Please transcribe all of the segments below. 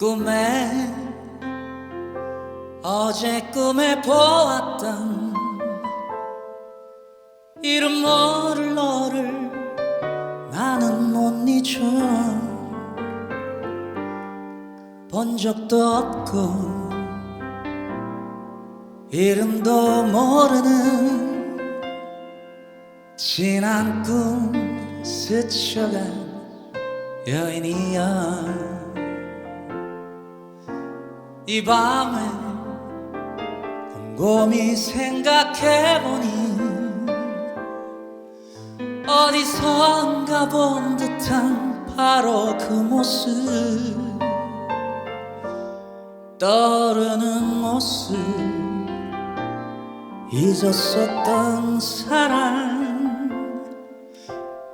꿈에 어제 꿈에 보았던 이름 모를 너를 나는 못 잊어. 본 적도 없고 이름도 모르는 지난 꿈 스쳐간 여인이여. 이 밤에 곰곰이 생각해보니 어디선가 본 듯한 바로 그 모습, 떠오르는 모습, 잊었었던 사랑,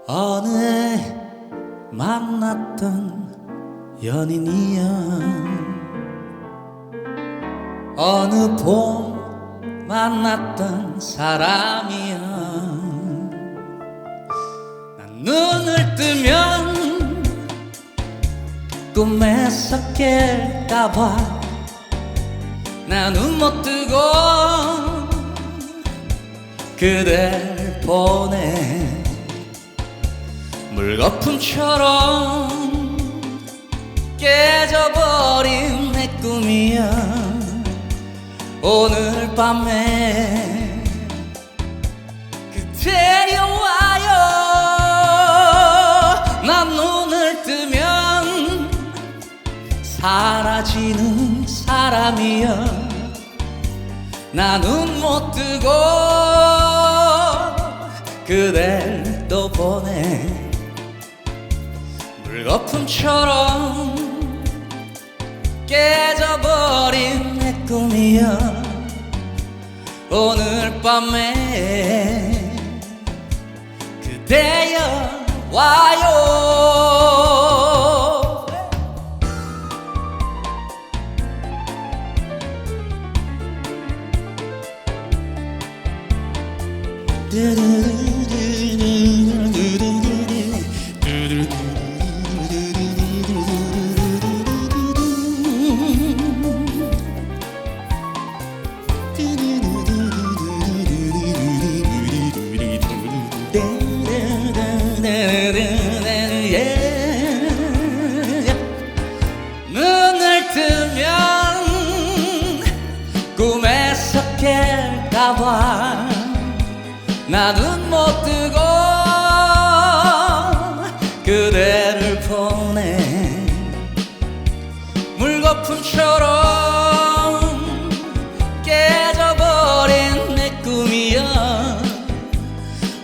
어느 해 만났던 연인이여. 어느 봄 만났던 사람이여. 난 눈을 뜨면 꿈에서 깰까봐 난 눈 못 뜨고 그댈 보내. 물거품처럼 깨져버린 내 꿈이야. 오늘 밤에 그대여 와요. 난 눈을 뜨면 사라지는 사람이여. 나 눈 못 뜨고 그댈 또 보내. 물거품처럼 깨져버린 내 꿈이여. 오늘 밤에 그대여 와요. 눈을 뜨면 꿈에서 깰까봐 나 눈 못 뜨고 그대를 보내. 물거품처럼 깨져버린 내 꿈이여.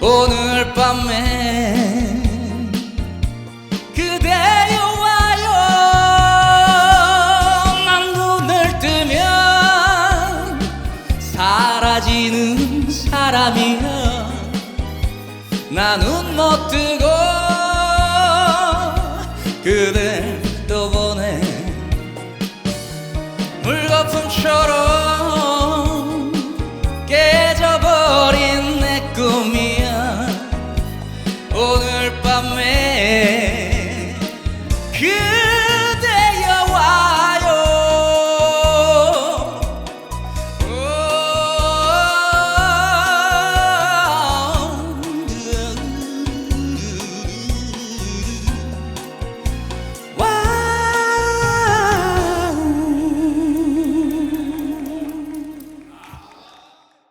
오늘 밤에 그대여 와요. 난 눈을 뜨면 사라지는 사람이여. 나 눈 못 뜨고 그대